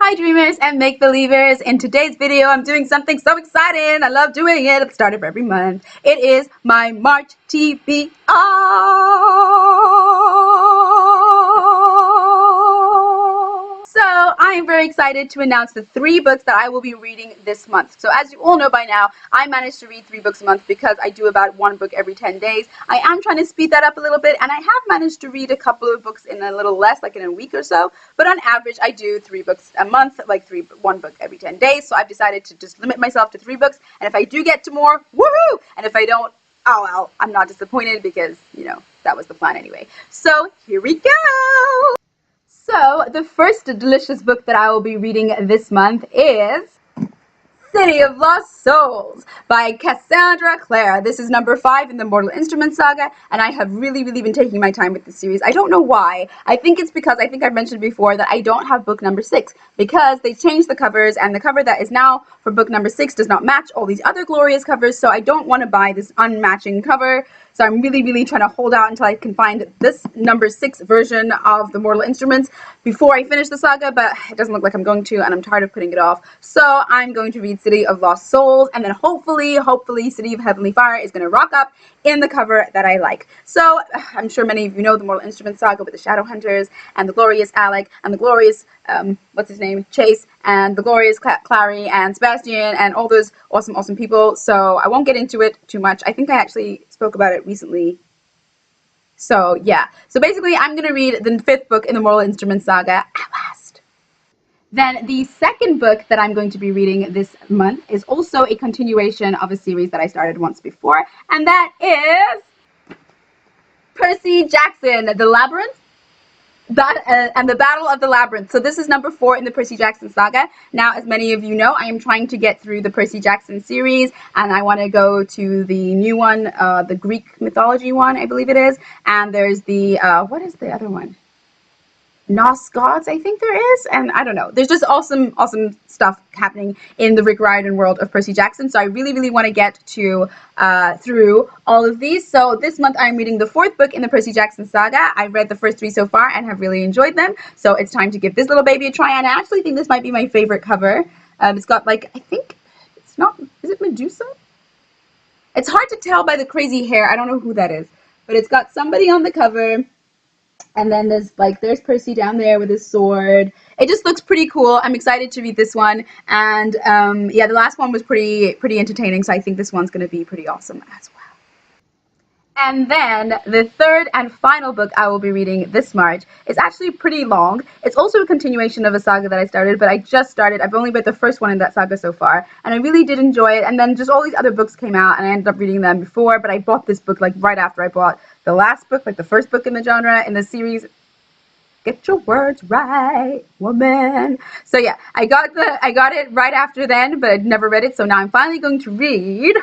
my dreamers and make-believers. In today's video, I'm doing something so exciting. I love doing it at the start of every month. It is my March TBR. So I am very excited to announce the 3 books that I will be reading this month. So as you all know by now, I managed to read 3 books a month because I do about 1 book every 10 days. I am trying to speed that up a little bit, and I have managed to read a couple of books in a little less, like in a week or so. But on average, I do 3 books a month, like 1 book every 10 days. So I've decided to just limit myself to 3 books. And if I do get to more, woohoo! And if I don't, oh well, I'm not disappointed because, you know, that was the plan anyway. So here we go! So, the first delicious book that I will be reading this month is City of Lost Souls by Cassandra Clare. This is number 5 in the Mortal Instruments saga, and I have really been taking my time with this series. I don't know why. I think it's because, I think I've mentioned before, that I don't have book number 6, because they changed the covers, and the cover that is now for book number 6 does not match all these other glorious covers, so I don't want to buy this unmatching cover. So I'm really trying to hold out until I can find this number 6 version of the Mortal Instruments before I finish the saga, but it doesn't look like I'm going to, and I'm tired of putting it off. So I'm going to read City of Lost Souls, and then hopefully City of Heavenly Fire is going to rock up in the cover that I like. So I'm sure many of you know the Mortal Instruments saga with the Shadowhunters, and the glorious Alec, and the glorious, what's his name, Chase, and the glorious Clary, and Sebastian, and all those awesome people. So I won't get into it too much. I think I actually spoke about it recently. So yeah, so basically I'm going to read the 5th book in the Mortal Instruments saga at last. Then the second book that I'm going to be reading this month is also a continuation of a series that I started once before, and that is Percy Jackson, The Labyrinth. And the Battle of the Labyrinth. So this is number 4 in the Percy Jackson saga. Now, as many of you know, I am trying to get through the Percy Jackson series, and I want to go to the new one, the Greek mythology one, I believe it is. And there's the, what is the other one? Norse gods, I think there is, and I don't know. There's just awesome stuff happening in the Rick Riordan world of Percy Jackson, so I really want to get to through all of these. So this month I'm reading the 4th book in the Percy Jackson saga. I've read the first 3 so far and have really enjoyed them, so it's time to give this little baby a try, and I actually think this might be my favorite cover. It's got, like, I think it's not, is it Medusa? It's hard to tell by the crazy hair. I don't know who that is, but it's got somebody on the cover. And then there's Percy down there with his sword. It just looks pretty cool. I'm excited to read this one. And yeah, the last one was pretty entertaining, so I think this one's going to be pretty awesome as well. And then the 3rd and final book I will be reading this March is actually pretty long. It's also a continuation of a saga that I started, but I just started. I've only read the first one in that saga so far, and I really did enjoy it. And then just all these other books came out, and I ended up reading them before, but I bought this book like right after I bought the last book, like the first book in the genre, in the series. Get your words right, woman. So yeah, I got it right after then, but I'd never read it, so now I'm finally going to read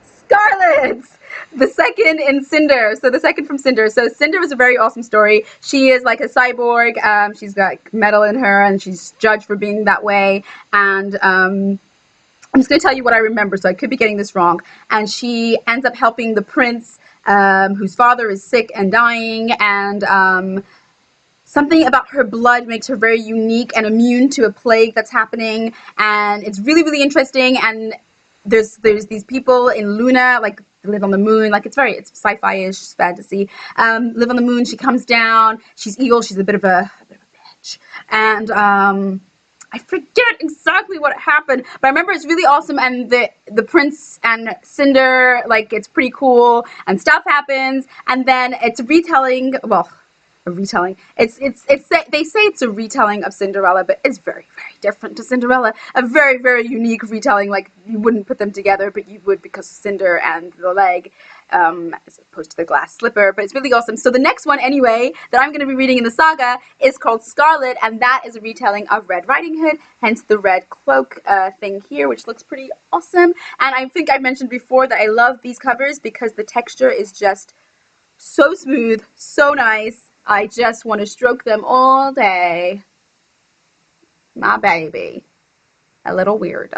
Scarlet, the second in Cinder. So the second from Cinder. So Cinder was a very awesome story. She is like a cyborg. She's got metal in her, and she's judged for being that way. And I'm just going to tell you what I remember, so I could be getting this wrong. And she ends up helping the prince, whose father is sick and dying, and something about her blood makes her very unique and immune to a plague that's happening. And it's really interesting. And there's these people in Luna, like, live on the moon, like it's sci-fi-ish fantasy. Live on the moon. She comes down. She's evil. She's a bit of a bitch. And I forget exactly what happened, but I remember it's really awesome. And the prince and Cinder, like, it's pretty cool. And stuff happens. And then it's a retelling. Well, a retelling. They say it's a retelling of Cinderella, but it's very different to Cinderella. A very unique retelling. Like, you wouldn't put them together, but you would because of Cinder and the leg, as opposed to the glass slipper. But it's really awesome. So the next one, anyway, that I'm going to be reading in the saga is called Scarlet, and that is a retelling of Red Riding Hood. Hence the red cloak thing here, which looks pretty awesome. And I think I mentioned before that I love these covers because the texture is just so smooth, so nice. I just want to stroke them all day. My baby. A little weird.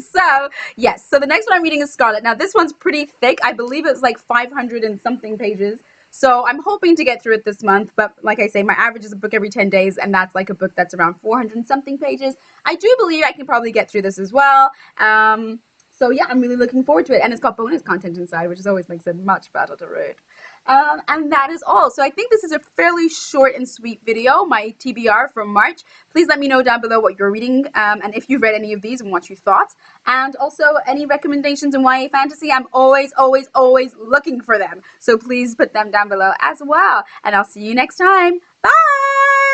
So, yes. So the next one I'm reading is Scarlet. Now, this one's pretty thick. I believe it's like 500 and something pages. So I'm hoping to get through it this month, but like I say, my average is a book every 10 days, and that's like a book that's around 400 and something pages. I do believe I can probably get through this as well. So yeah, I'm really looking forward to it, and it's got bonus content inside, which always makes it much better to read. And that is all. So I think this is a fairly short and sweet video, my TBR from March. Please let me know down below what you're reading, and if you've read any of these and what you thought. And also any recommendations in YA fantasy, I'm always looking for them. So please put them down below as well. And I'll see you next time. Bye!